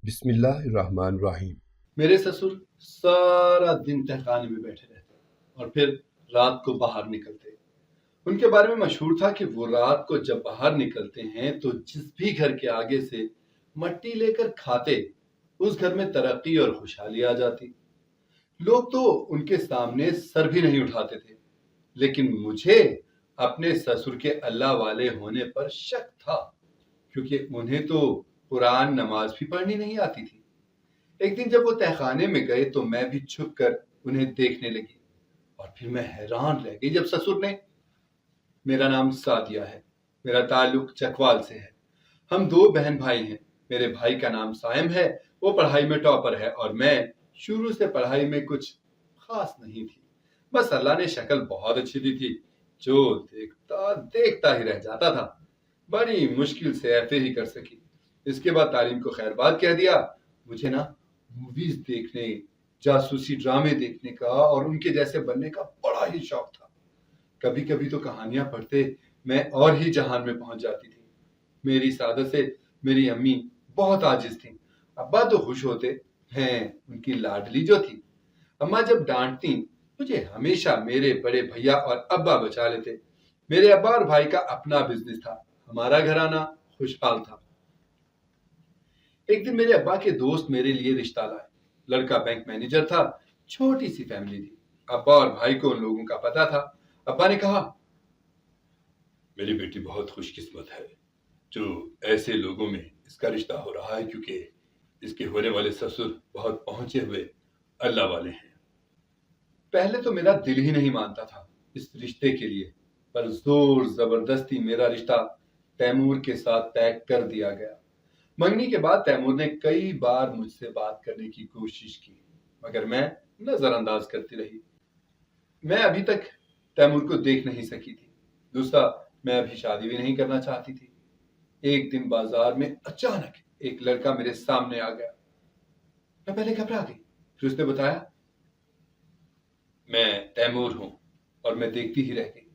بسم اللہ الرحمن الرحیم۔ میرے سسر سارا دن تہخانے میں بیٹھے رہتے اور پھر رات کو باہر نکلتے۔ ان کے بارے میں مشہور تھا کہ وہ رات کو جب باہر نکلتے ہیں تو جس بھی گھر کے آگے سے مٹی لے کر کھاتے اس گھر میں ترقی اور خوشحالی آ جاتی۔ لوگ تو ان کے سامنے سر بھی نہیں اٹھاتے تھے، لیکن مجھے اپنے سسر کے اللہ والے ہونے پر شک تھا، کیونکہ انہیں تو قرآن نماز بھی پڑھنی نہیں آتی تھی۔ ایک دن جب وہ تہخانے میں گئے تو میں بھی چھپ کر انہیں دیکھنے لگی، اور پھر میں حیران رہ گئی جب سسر نے میرا نام سعدیہ ہے، میرا تعلق چکوال سے ہے، ہم دو بہن بھائی ہیں۔ میرے بھائی کا نام سائم ہے، وہ پڑھائی میں ٹاپر ہے، اور میں شروع سے پڑھائی میں کچھ خاص نہیں تھی، بس اللہ نے شکل بہت اچھی دی تھی، جو دیکھتا ہی رہ جاتا تھا۔ بڑی مشکل سے ایف اے ہی کر سکی۔ اس کے بعد تعلیم کو خیر بات کہہ دیا۔ مجھے نا موویز دیکھنے، جاسوسی ڈرامے دیکھنے کا اور ان کے جیسے بننے کا بڑا ہی شوق تھا۔ کبھی کبھی تو کہانیاں پڑھتے میں اور ہی جہان میں پہنچ جاتی تھی۔ میری سعادت سے میری امی بہت عاجز تھیں، ابا تو خوش ہوتے، میں ان کی لاڈلی جو تھی۔ اماں جب ڈانٹتی مجھے ہمیشہ میرے بڑے بھیا اور ابا بچا لیتے۔ میرے ابا اور بھائی کا اپنا بزنس تھا، ہمارا گھرانہ خوشحال تھا۔ ایک دن میرے ابا کے دوست میرے لیے رشتہ لائے۔ لڑکا بینک مینیجر تھا، چھوٹی سی فیملی تھی۔ ابا اور بھائی کو ان لوگوں کا پتا تھا۔ ابا نے کہا، میری بیٹی بہت خوش قسمت ہے جو ایسے لوگوں میں اس کا رشتہ ہو رہا ہے، کیونکہ اس کے ہونے والے سسر بہت پہنچے ہوئے اللہ والے ہیں۔ پہلے تو میرا دل ہی نہیں مانتا تھا اس رشتے کے لیے، پر زور زبردستی میرا رشتہ تیمور کے ساتھ طے کر دیا گیا۔ منگنی کے بعد تیمور نے کئی بار مجھ سے بات کرنے کی کوشش کی، مگر میں نظر انداز کرتی رہی۔ میں ابھی تک تیمور کو دیکھ نہیں سکی تھی، دوسرا میں ابھی شادی بھی نہیں کرنا چاہتی تھی۔ ایک دن بازار میں اچانک ایک لڑکا میرے سامنے آ گیا۔ میں پہلے گھبرا گئی، پھر اس نے بتایا، میں تیمور ہوں، اور میں دیکھتی ہی رہ گئی۔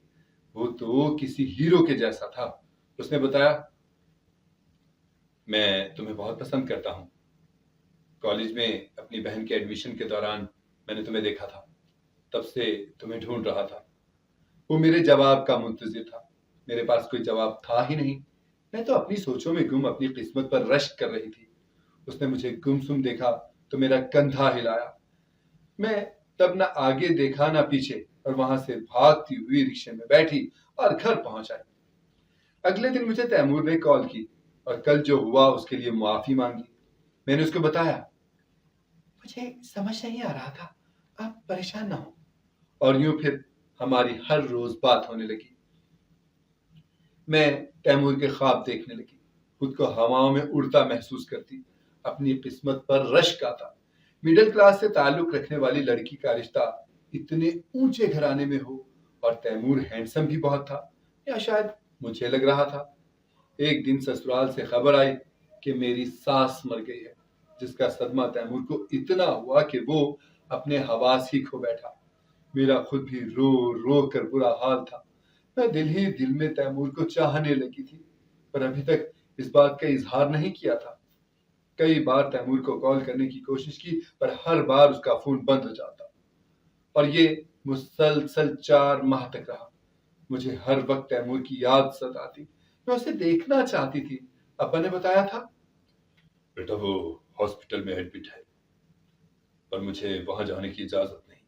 وہ تو کسی ہیرو کے جیسا تھا۔ اس نے بتایا، میں تمہیں بہت پسند کرتا ہوں۔ کالج میں اپنی بہن کے ایڈمیشن کے دوران میں نے تمہیں دیکھا تھا، تب سے تمہیں ڈھونڈ رہا تھا۔ وہ میرے جواب کا منتظر تھا۔ میرے پاس کوئی جواب تھا ہی نہیں، میں تو اپنی سوچوں میں گم اپنی قسمت پر رشک کر رہی تھی۔ اس نے مجھے گمسم دیکھا تو میرا کندھا ہلایا۔ میں تب نہ آگے دیکھا نہ پیچھے، اور وہاں سے بھاگتی ہوئی رکشے میں بیٹھی اور گھر پہنچ آئی۔ اگلے دن مجھے تیمور نے کال کی اور کل جو ہوا اس کے لیے معافی مانگی۔ میں نے اس کو بتایا، مجھے سمجھ نہیں آ رہا تھا، آپ پریشان نہ ہوں۔ اور یوں پھر ہماری ہر روز بات ہونے لگی۔ میں تیمور کے خواب دیکھنے لگی، خود کو ہواؤں میں اڑتا محسوس کرتی، اپنی قسمت پر رشک آتا۔ مڈل کلاس سے تعلق رکھنے والی لڑکی کا رشتہ اتنے اونچے گھرانے میں ہو، اور تیمور ہینڈسم بھی بہت تھا، یا شاید مجھے لگ رہا تھا۔ ایک دن سسرال سے خبر آئی کہ میری ساس مر گئی ہے، جس کا صدمہ تیمور کو اتنا ہوا کہ وہ اپنے حواس ہی کھو بیٹھا۔ میرا خود بھی رو رو کر برا حال تھا۔ میں دل ہی دل میں تیمور کو چاہنے لگی تھی، پر ابھی تک اس بات کا اظہار نہیں کیا تھا۔ کئی بار تیمور کو کال کرنے کی کوشش کی، پر ہر بار اس کا فون بند ہو جاتا، اور یہ مسلسل 4 ماہ تک رہا۔ مجھے ہر وقت تیمور کی یاد ستاتی، میں اسے دیکھنا چاہتی تھی۔ ابا نے بتایا تھا، بیٹا وہ ہاسپٹل میں ایڈمٹ ہے، پر مجھے وہاں جانے کی اجازت نہیں۔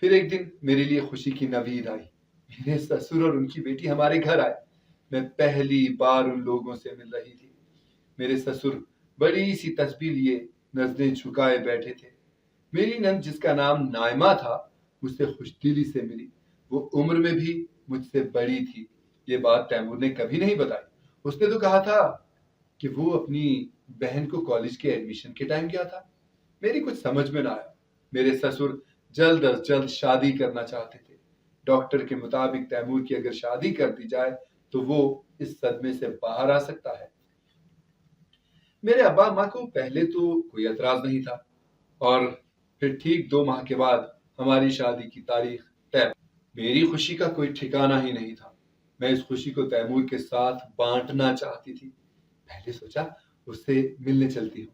پھر ایک دن میرے لیے خوشی کی نوید آئی۔ میرے سسر اور ان کی بیٹی ہمارے گھر آئے۔ میں پہلی بار ان لوگوں سے مل رہی تھی۔ میرے سسر بڑی سی تسبیح لیے نظریں جھکائے بیٹھے تھے۔ میری نند جس کا نام نائمہ تھا مجھ سے خوش دلی سے ملی۔ وہ عمر میں بھی مجھ سے بڑی تھی۔ یہ بات تیمور نے کبھی نہیں بتائی۔ اس نے تو کہا تھا کہ وہ اپنی بہن کو کالج کے ایڈمیشن کے ٹائم گیا تھا۔ میری کچھ سمجھ میں نہ آیا۔ میرے سسر جلد از جلد شادی کرنا چاہتے تھے۔ ڈاکٹر کے مطابق تیمور کی اگر شادی کر دی جائے تو وہ اس صدمے سے باہر آ سکتا ہے۔ میرے ابا اماں کو پہلے تو کوئی اعتراض نہیں تھا، اور پھر ٹھیک 2 ماہ کے بعد ہماری شادی کی تاریخ طے۔ میری خوشی کا کوئی ٹھکانہ ہی نہیں تھا۔ میں اس خوشی کو تیمور کے ساتھ بانٹنا چاہتی تھی۔ پہلے سوچا اس سے ملنے چلتی ہوں،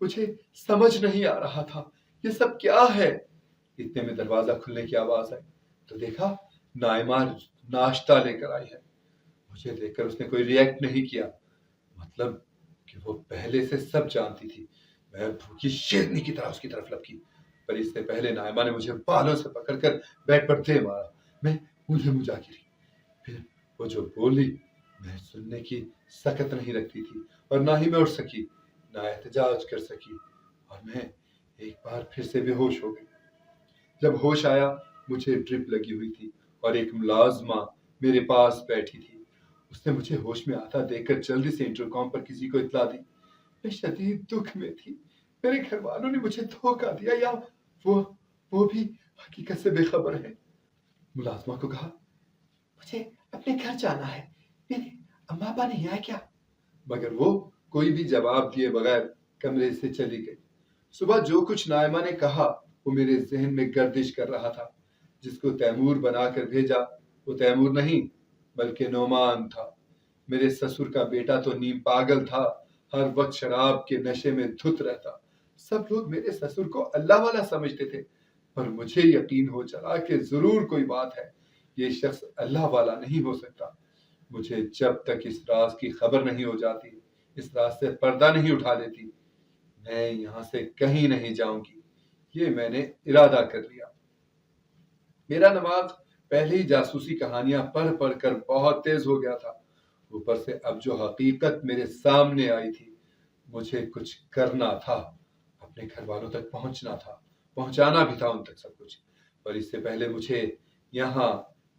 مجھے سمجھ نہیں آ رہا تھا یہ سب کیا ہے۔ اتنے میں دروازہ کھلنے کی آواز آئی تو دیکھا نائمہ ناشتہ لے کر آئی ہے۔ مجھے دیکھ کر اس نے کوئی ریئیکٹ نہیں کیا، مطلب کہ وہ پہلے سے سب جانتی تھی۔ میں بھوکی شیرنی کی طرح اس کی طرف لپکی، پر اس سے پہلے نائمہ نے مجھے بالوں سے پکڑ کر بیڈ پر دے مارا۔ میں مجھے جا گری۔ پھر وہ جو بولی میں سننے کی سکت نہیں رکھتی تھی، اور نہ ہی میں اٹھ سکی، نہ احتجاج کر سکی، اور میں ایک بار پھر سے بے ہوش ہو گئی۔ جب ہوش آیا مجھے ڈرپ لگی ہوئی تھی اور ایک ملازمہ میرے پاس بیٹھی تھی۔ اس نے مجھے ہوش میں آتا دیکھ کر جلدی سے انٹرکام پر کسی کو اطلاع دی۔ میں شدید دکھ میں تھی، میرے گھر والوں نے مجھے دھوکہ دیا یا وہ بھی حقیقت سے بے خبر ہے۔ ملازمہ کو کہا مجھے اپنے گھر جانا ہے، میرے اماں ابا نہیں آئے کیا؟ مگر وہ کوئی بھی جواب دیے بغیر کمرے سے چلی گئی۔ صبح جو کچھ نائمہ نے کہا وہ میرے ذہن میں گردش کر رہا تھا۔ جس کو تیمور بنا کر بھیجا وہ تیمور نہیں بلکہ نعمان تھا۔ میرے سسر کا بیٹا تو نیم پاگل تھا، ہر وقت شراب کے نشے میں دھت رہتا۔ سب لوگ میرے سسر کو اللہ والا سمجھتے تھے، پر مجھے یقین ہو چلا کہ ضرور کوئی بات ہے، یہ شخص اللہ والا نہیں ہو سکتا۔ مجھے جب تک اس راز کی خبر نہیں ہو جاتی، اس راز سے پردہ نہیں اٹھا لیتی، میں یہاں سے کہیں نہیں جاؤں گی، یہ میں نے ارادہ کر لیا۔ میرا دماغ پہلے ہی جاسوسی کہانیاں پڑھ پڑھ کر بہت تیز ہو گیا تھا، اوپر سے اب جو حقیقت میرے سامنے آئی تھی، مجھے کچھ کرنا تھا، اپنے گھر والوں تک پہنچنا تھا، پہنچانا بھی تھا ان تک سب کچھ، پر اس سے پہلے مجھے یہاں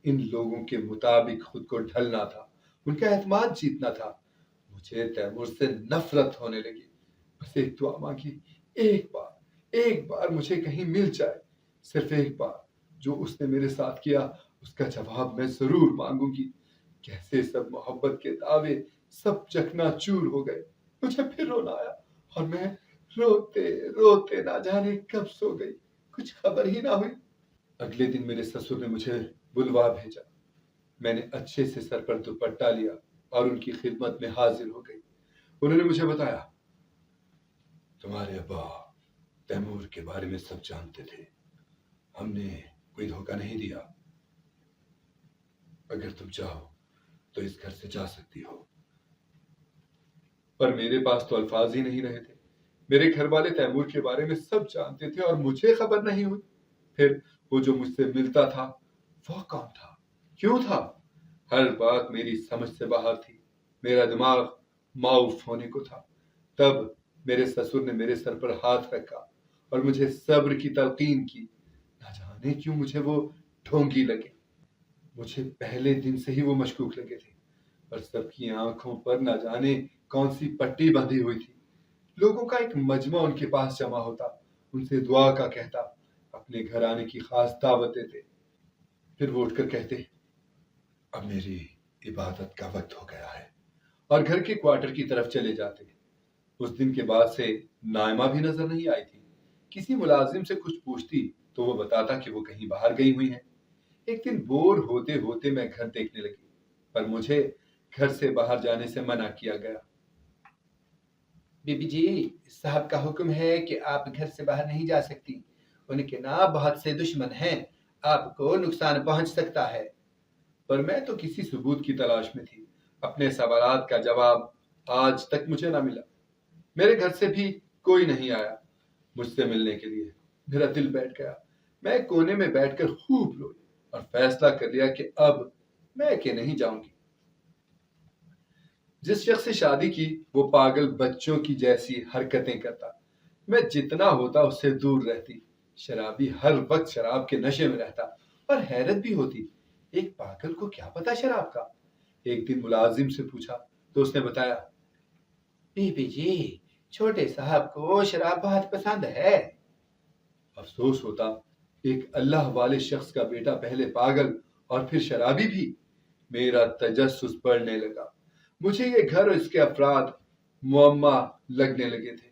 ان لوگوں کے مطابق خود کو ڈھلنا تھا، ان کا اعتماد جیتنا تھا۔ مجھے تیمور سے نفرت ہونے لگی، بس ایک دعا مانگی، ایک بار مجھے کہیں مل جائے، صرف ایک بار۔ جو اس نے میرے ساتھ کیا اس کا جواب میں ضرور مانگوں گی۔ کیسے سب محبت کے دعوے سب چکنا چور ہو گئے۔ مجھے پھر رونا آیا اور میں روتے روتے نہ جانے کب سو گئی، کچھ خبر ہی نہ ہوئی۔ اگلے دن میرے سسر نے مجھے بلوا بھیجا۔ میں نے اچھے سے سر پر دوپٹہ لیا اور ان کی خدمت میں حاضر ہو گئی۔ انہوں نے مجھے بتایا تمہارے ابا تیمور کے بارے میں سب جانتے تھے، ہم نے کوئی دھوکہ نہیں دیا، اگر تم چاہو تو اس گھر سے جا سکتی ہو۔ پر میرے پاس تو الفاظ ہی نہیں رہے تھے۔ میرے گھر والے تیمور کے بارے میں سب جانتے تھے اور مجھے خبر نہیں ہوئی۔ پھر وہ جو مجھ سے ملتا تھا وہ کون تھا، کیوں تھا؟ ہر بات میری سمجھ سے باہر تھی، میرا دماغ معاف ہونے کو تھا۔ تب میرے سسر نے میرے سر پر ہاتھ رکھا اور مجھے صبر کی تلقین کی۔ نہ جانے کیوں مجھے وہ ڈھونگی لگے، مجھے پہلے دن سے ہی وہ مشکوک لگے تھے، پر سب کی آنکھوں پر نہ جانے کون سی پٹی بندھی ہوئی تھی۔ لوگوں کا ایک مجمع ان کے پاس جمع ہوتا، ان سے دعا کا کہتا، اپنے گھر آنے کی خاص دعوت دیتے، پھر وہ اٹھ کر کہتے اب میری عبادت کا وقت ہو گیا ہے، اور گھر کے کوارٹر کی طرف چلے جاتے۔ اس دن کے بعد سے نائمہ بھی نظر نہیں آئی تھی۔ کسی ملازم سے کچھ پوچھتی تو وہ بتاتا کہ وہ کہیں باہر گئی ہوئی ہیں۔ ایک دن بور ہوتے ہوتے میں گھر دیکھنے لگی، پر مجھے گھر سے باہر جانے سے منع کیا گیا۔ بی بی جی، صاحب کا حکم ہے کہ آپ گھر سے باہر نہیں جا سکتی، ان کے نا بہت سے دشمن ہیں، آپ کو نقصان پہنچ سکتا ہے۔ پر میں تو کسی ثبوت کی تلاش میں تھی، اپنے سوالات کا جواب آج تک مجھے نہ ملا۔ میرے گھر سے بھی کوئی نہیں آیا مجھ سے ملنے کے لیے۔ میرا دل بیٹھ گیا، میں کونے میں بیٹھ کر خوب روئی اور فیصلہ کر لیا کہ اب میں کہ نہیں جاؤں گی۔ جس شخص سے شادی کی وہ پاگل بچوں کی جیسی حرکتیں کرتا، میں جتنا ہوتا اس سے دور رہتی۔ شرابی ہر وقت شراب کے نشے میں رہتا، اور حیرت بھی ہوتی ایک پاگل کو کیا پتا شراب کا۔ ایک دن ملازم سے پوچھا تو اس نے بتایا بی بی جی، چھوٹے صاحب کو شراب بہت پسند ہے۔ افسوس ہوتا ایک اللہ والے شخص کا بیٹا پہلے پاگل اور پھر شرابی بھی۔ میرا تجسس بڑھنے لگا، مجھے یہ گھر اور اس کے افراد معمہ لگنے لگے تھے۔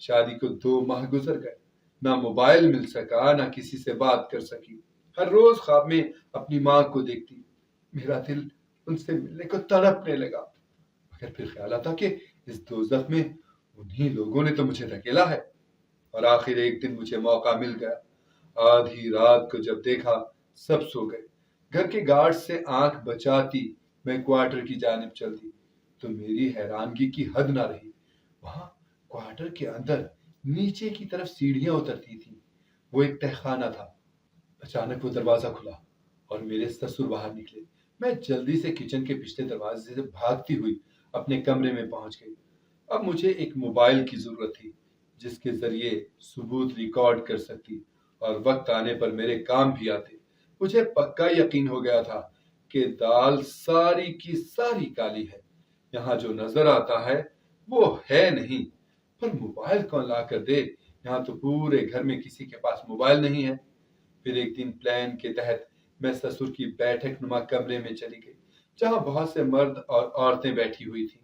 شادی کو 2 ماہ گزر گئے، نہ موبائل مل سکا، نہ کسی سے بات کر سکی۔ ہر روز خواب میں اپنی ماں کو دیکھتی، میرا دل ان سے ملنے کو تڑپنے لگا، مگر پھر خیال آتا کہ اس دوزخ میں انہی لوگوں نے تو مجھے دھکیلا ہے۔ اور آخر ایک دن مجھے موقع مل گیا۔ آدھی رات کو جب دیکھا سب سو گئے، گھر کے گارڈ سے آنکھ بچاتی میں کوارٹر کی جانب چل دی تو میری حیرانگی کی حد نہ رہی۔ وہاں کوارٹر کے اندر نیچے کی طرف سیڑھیاں اترتی تھیں، وہ ایک تہخانہ تھا۔ اچانک وہ دروازہ کھلا اور میرے سسر باہر نکلے۔ میں جلدی سے کچن کے پچھلے دروازے سے بھاگتی ہوئی اپنے کمرے میں پہنچ گئی۔ اب مجھے ایک موبائل کی ضرورت تھی جس کے ذریعے ثبوت ریکارڈ کر سکتی اور وقت آنے پر میرے کام بھی آتے۔ مجھے پکا یقین ہو گیا تھا کہ دال ساری کی ساری کالی ہے، یہاں جو نظر آتا ہے وہ ہے نہیں۔ پر موبائل کون لا کر دے؟ یہاں تو پورے گھر میں کسی کے پاس موبائل نہیں ہے۔ پھر ایک دن پلان کے تحت میں سسر کی بیٹھک نما کمرے میں چلی گئی جہاں بہت سے مرد اور عورتیں بیٹھی ہوئی تھیں۔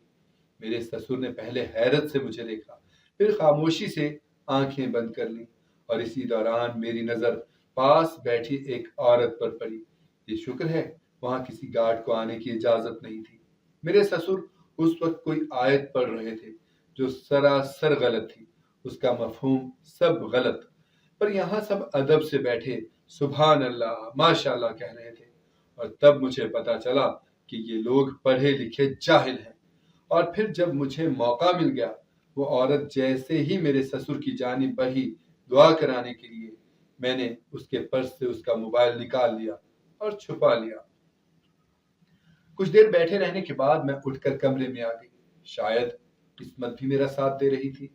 میرے سسر نے پہلے حیرت سے مجھے دیکھا، پھر خاموشی سے آنکھیں بند کر لیں اور اسی دوران میری نظر پاس بیٹھی ایک عورت پر پڑی۔ یہ شکر ہے وہاں کسی گارڈ کو آنے کی اجازت نہیں تھی۔ میرے سسر اس وقت کوئی آیت پڑھ رہے تھے جو سراسر غلط تھی، اس کا مفہوم سب غلط، پر یہاں سب ادب سے بیٹھے سبحان اللہ ماشاء اللہ کہہ رہے تھے۔ اور تب مجھے پتا چلا کہ یہ لوگ پڑھے لکھے جاہل ہیں۔ اور پھر جب مجھے موقع مل گیا، وہ عورت جیسے ہی میرے سسر کی جانب بڑھی دعا کرانے کے لیے، میں نے اس کے پرس سے اس کا موبائل نکال لیا اور چھپا لیا۔ کچھ دیر بیٹھے رہنے کے بعد میں اٹھ کر کمرے میں آ گئی۔ شاید قسمت بھی میرا ساتھ دے رہی تھی۔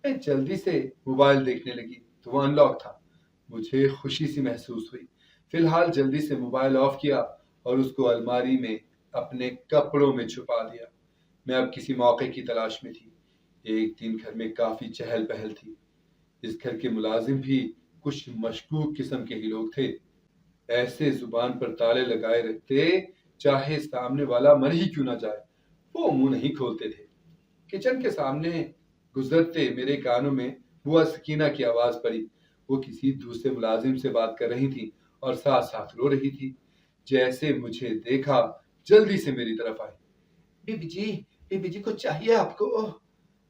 میں جلدی سے موبائل دیکھنے لگی تو وہ ان لاک تھا۔ مجھے خوشی سی محسوس ہوئی۔ فی الحال جلدی سے موبائل آف کیا اور اس کو الماری میں اپنے کپڑوں میں چھپا دیا۔ میں اب کسی موقع کی تلاش میں تھی۔ ایک دن گھر میں کافی چہل پہل تھی۔ اس گھر کے ملازم بھی کچھ مشکوک قسم کے ہی لوگ تھے۔ ایسے زبان پر تالے لگائے رکھتے چاہے سامنے والا مر ہی کیوں نہ جائے، وہ منہ نہیں کھولتے تھے۔ کچن کے سامنے گزرتے میرے کانوں میں بوا سکینہ کی آواز پڑی۔ وہ کسی دوسرے ملازم سے بات کر رہی تھی اور ساتھ ساتھ رو رہی تھی۔ جیسے مجھے دیکھا جلدی سے میری طرف آئی۔ بی بی جی کچھ چاہیے آپ کو؟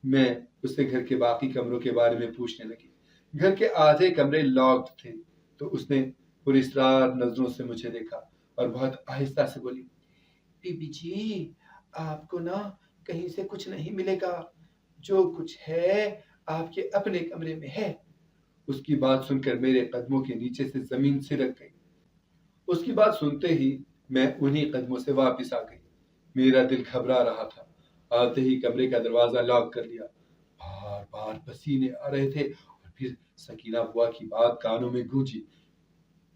میں اس سے گھر کے باقی کمروں کے بارے میں پوچھنے لگی۔ گھر کے آدھے کمرے لاکڈ تھے تو اس نے پراسرار نظروں سے مجھے دیکھا اور بہت آہستہ سے بولی، بی جی آپ کو نا کہیں سے کچھ نہیں ملے گا، جو کچھ ہے آپ کے اپنے کمرے میں ہے۔ اس کی بات سن کر میرے قدموں کے نیچے سے زمین سرک گئی۔ اس کی بات سنتے ہی میں انہی قدموں سے واپس آ گئی۔ میرا دل گھبرا رہا تھا۔ آتے ہی کمرے کا دروازہ لاک کر لیا۔ بار بار پسینے آ رہے تھے اور پھر سکینہ بوا کی بات کانوں میں گونجی،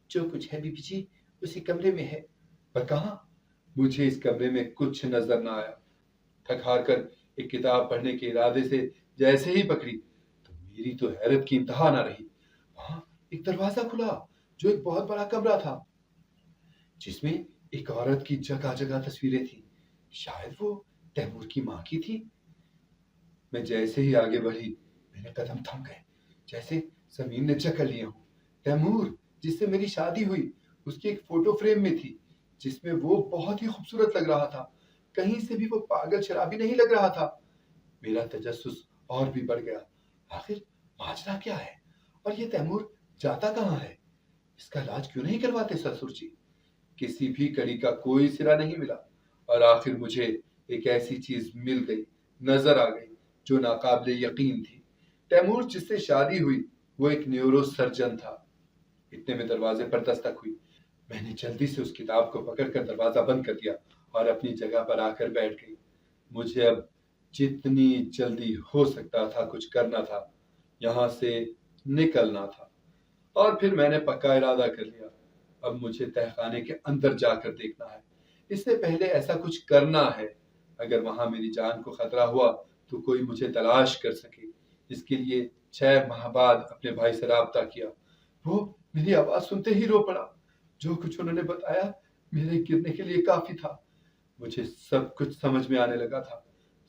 جو کچھ ہے بی جی اسی کمرے میں ہے۔ پر کہاں؟ مجھے اس کمرے میں کچھ نظر نہ آیا۔ تھک ہار کر ایک کتاب پڑھنے کے ارادے سے جیسے ہی پکڑی تو میری تو حیرت کی انتہا نہ رہی۔ وہاں ایک دروازہ کھلا جو ایک بہت بڑا کمرہ تھا جس میں ایک عورت کی جگہ جگہ تصویریں تھیں۔ شاید وہ تیمور کی ماں کی تھی۔ میں جیسے ہی آگے بڑھی میرے قدم تھم گئے جیسے زمین نے جکڑ لیا ہوں۔ تیمور جس سے میری شادی ہوئی اس کی ایک فوٹو فریم میں تھی جس میں وہ بہت ہی خوبصورت لگ رہا تھا، کہیں سے بھی وہ پاگل شرابی نہیں لگ رہا تھا۔ میرا تجسس اور بھی بڑھ گیا۔ آخر ماجرا کیا ہے اور یہ تیمور جاتا کہاں ہے؟ اس کا علاج کیوں نہیں کرواتے سسر جی؟ کسی بھی کڑی کا کوئی سرا نہیں ملا اور آخر مجھے ایک ایسی چیز مل گئی، نظر آ گئی جو ناقابل یقین تھی۔ تیمور جس سے شادی ہوئی وہ ایک نیورو سرجن تھا۔ اتنے میں دروازے پر دستک ہوئی۔ میں نے جلدی سے اس کتاب کو پکڑ کر دروازہ بند کر دیا اور اپنی جگہ پر آ کر بیٹھ گئی۔ مجھے اب جتنی جلدی ہو سکتا تھا کچھ کرنا تھا، یہاں سے نکلنا تھا۔ اور پھر میں نے پکا ارادہ کر لیا، اب مجھے تہخانے کے اندر جا کر دیکھنا ہے۔ اس سے پہلے ایسا کچھ کرنا ہے اگر وہاں میری جان کو خطرہ ہوا تو کوئی مجھے تلاش کر سکے۔ اس کے لیے 6 ماہ بعد اپنے بھائی سے رابطہ کیا۔ وہ میری آواز سنتے ہی رو پڑا۔ جو کچھ انہوں نے بتایا میرے گرنے کے لیے کافی تھا۔ مجھے سب کچھ سمجھ میں آنے لگا تھا۔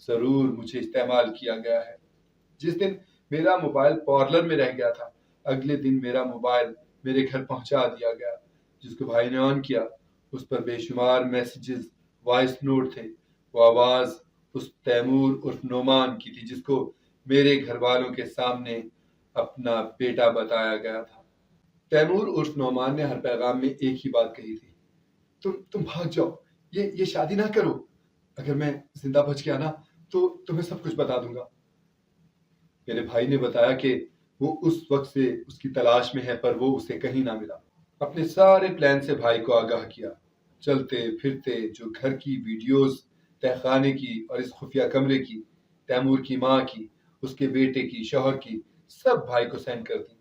ضرور مجھے استعمال کیا گیا ہے۔ جس دن میرا موبائل پارلر میں رہ گیا تھا، اگلے دن میرا موبائل میرے گھر پہنچا دیا گیا۔ جس کو بھائی نے آن کیا اس پر بے شمار میسیجز، وائس نوٹ تھے۔ وہ آواز اس تیمور عرف نعمان کی تھی جس کو میرے گھر والوں کے سامنے اپنا بیٹا بتایا گیا تھا۔ تیمور عرف نعمان نے ہر پیغام میں ایک ہی بات کہی تھی، تم بھاگ جاؤ، یہ شادی نہ کرو، اگر میں زندہ بچ گیا نا تو تمہیں سب کچھ بتا دوں گا۔ میرے بھائی نے بتایا کہ وہ اس وقت سے اس کی تلاش میں ہے، پر وہ اسے کہیں نہ ملا۔ اپنے سارے پلان سے بھائی کو آگاہ کیا، چلتے پھرتے جو گھر کی ویڈیوز تہ خانے کی اور اس خفیہ کمرے کی، تیمور کی ماں کی، اس کے بیٹے کی، شوہر کی، سب بھائی کو سینڈ کر دی۔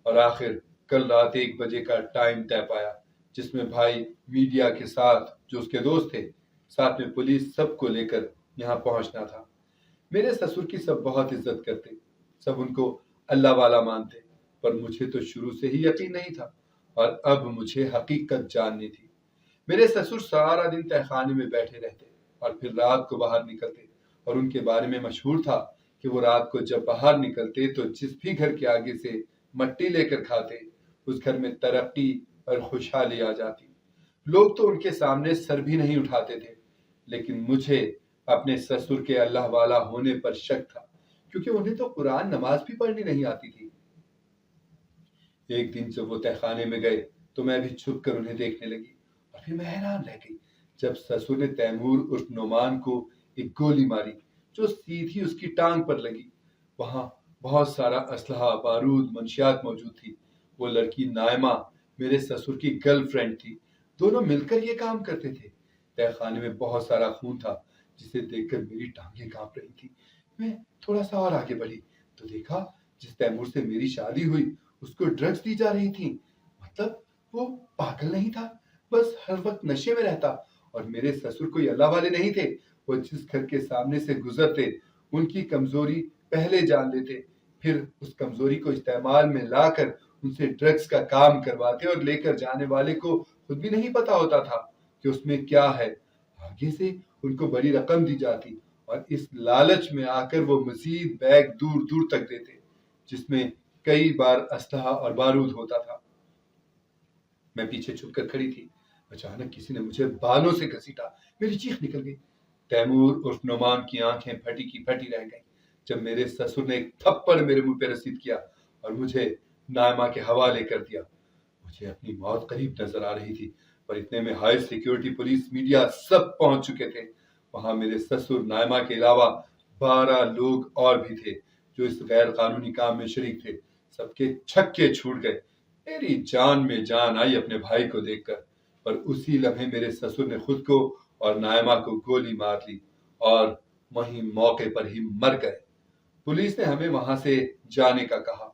اور آخر کل رات 1 بجے کا ٹائم طے پایا، جس میں بھائی میڈیا کے ساتھ جو اس کے دوست تھے، ساتھ میں پولیس، سب کو لے کر یہاں پہنچنا تھا۔ میرے سسر کی سب بہت عزت کرتے، سب ان کو اللہ والا مانتے، پر مجھے تو شروع سے ہی یقین نہیں تھا، اور اب مجھے حقیقت جاننی تھی۔ میرے سسر سارا دن تہ خانے میں بیٹھے رہتے اور پھر رات کو باہر نکلتے، اور ان کے بارے میں مشہور تھا کہ وہ رات کو جب باہر نکلتے تو جس بھی گھر کے آگے سے مٹی لے کر کھاتے، اس گھر میں ترقی اور خوشحالی آ جاتی۔ لوگ تو ان کے سامنے سر بھی نہیں اٹھاتے تھے، لیکن مجھے اپنے سسر کے اللہ والا ہونے پر شک تھا، کیونکہ انہیں تو قرآن نماز بھی پڑھنی نہیں آتی تھی۔ ایک دن جب وہ تہ خانے میں گئے تو میں بھی چھپ کر انہیں دیکھنے لگی، اور پھر میں حیران رہ گئی جب سسر نے تیمور عرف نعمان کو ایک گولی ماری جو سیدھی اس کی ٹانگ پر لگی۔ وہاں بہت سارا اسلحہ، بارود، منشیات موجود تھی۔ وہ لڑکی نائمہ میرے سسر کی گرل فرینڈ تھی، دونوں مل کر یہ کام کرتے تھے۔ تہ خانے میں بہت سارا خون تھا، جسے دیکھ کر میری ٹانگیں کانپ رہی تھی۔ میں تھوڑا سا اور آگے بڑھی تو دیکھا جس تیمور سے میری شادی ہوئی اس کو ڈرگز دی جا رہی تھی۔ مطلب وہ پاگل نہیں تھا، بس ہر وقت نشے میں رہتا، اور میرے سسر کوئی اللہ والے نہیں تھے۔ وہ جس گھر کے سامنے سے گزرتے ان کی کمزوری پہلے جان لیتے، پھر اس کمزوری کو استعمال میں لا کر ان سے ڈرگز کا کام کرواتے، اور لے کر جانے والے کو خود بھی نہیں پتا ہوتا تھا کہ اس میں کیا ہے۔ آگے سے ان کو بڑی رقم دی جاتی، اور اس لالچ میں آ کر وہ مزید بیگ دور دور تک دیتے، جس میں کئی بار اسلحہ اور بارود ہوتا تھا۔ میں پیچھے چھپ کر کھڑی تھی، اچانک کسی نے مجھے بالوں سے گھسیٹا، میری چیخ نکل گئی۔ تیمور عرف نعمان کی آنکھیں پھٹی کی پھٹی رہ گئیں جب میرے سسر نے ایک تھپڑ میرے منہ پہ رسید کیا اور مجھے نائمہ کے حوالے کر دیا۔ مجھے اپنی موت قریب نظر آ رہی تھی، پر اتنے میں ہائی سیکیورٹی، پولیس، میڈیا سب پہنچ چکے تھے۔ وہاں میرے سسر، نائمہ کے علاوہ 12 لوگ اور بھی تھے جو اس غیر قانونی کام میں شریک تھے۔ سب کے چھکے چھوٹ گئے۔ میری جان میں جان آئی اپنے بھائی کو دیکھ کر، پر اسی لمحے میرے سسر نے خود کو اور نائمہ کو گولی مار لی، اور وہیں موقع پر ہی مر گئے۔ پولیس نے ہمیں وہاں سے جانے کا کہا۔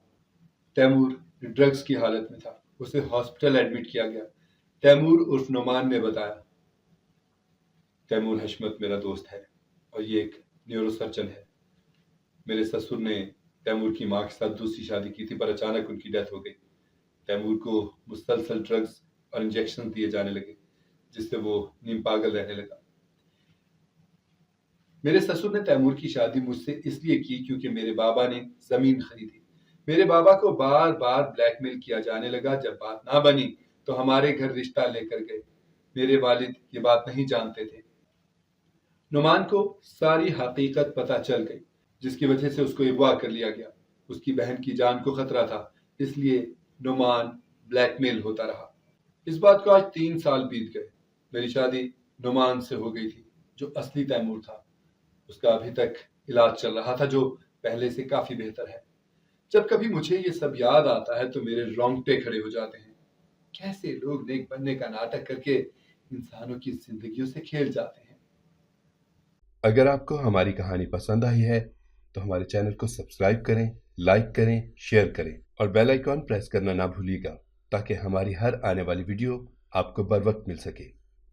تیمور ڈرگز کی حالت میں تھا، اسے ہاسپٹل ایڈمٹ کیا گیا۔ تیمور عرف نعمان نے بتایا، تیمور حشمت میرا دوست ہے اور یہ ایک نیورو سرجن ہے۔ میرے سسر نے تیمور کی ماں کے ساتھ دوسری شادی کی تھی، پر اچانک ان کی ڈیتھ ہو گئی۔ تیمور کو مسلسل ڈرگز اور انجیکشن دیے جانے لگے، جس سے وہ نیم پاگل رہنے لگا۔ میرے سسر نے تیمور کی شادی مجھ سے اس لیے کی کیونکہ میرے بابا نے زمین خریدی۔ میرے بابا کو بار بار بلیک میل کیا جانے لگا، جب بات نہ بنی تو ہمارے گھر رشتہ لے کر گئے۔ میرے والد یہ بات نہیں جانتے تھے۔ نعمان کو ساری حقیقت پتہ چل گئی، جس کی وجہ سے اس کو اغوا کر لیا گیا۔ اس کی بہن کی جان کو خطرہ تھا، اس لیے نعمان بلیک میل ہوتا رہا۔ اس بات کو آج 3 سال بیت گئے۔ میری شادی نعمان سے ہو گئی تھی، جو اصلی تیمور تھا۔ اس کا ابھی تک علاج چل رہا تھا، جو پہلے سے کافی بہتر ہے۔ جب کبھی مجھے یہ سب یاد آتا ہے تو میرے رونگٹے کھڑے ہو جاتے ہیں۔ کیسے لوگ نیک بننے کا ناٹک کر کے انسانوں کی زندگیوں سے کھیل جاتے ہیں۔ اگر آپ کو ہماری کہانی پسند آئی ہے تو ہمارے چینل کو سبسکرائب کریں، لائک کریں، شیئر کریں اور بیل آئیکن پریس کرنا نہ بھولیے گا، تاکہ ہماری ہر آنے والی ویڈیو آپ کو بر وقت مل سکے۔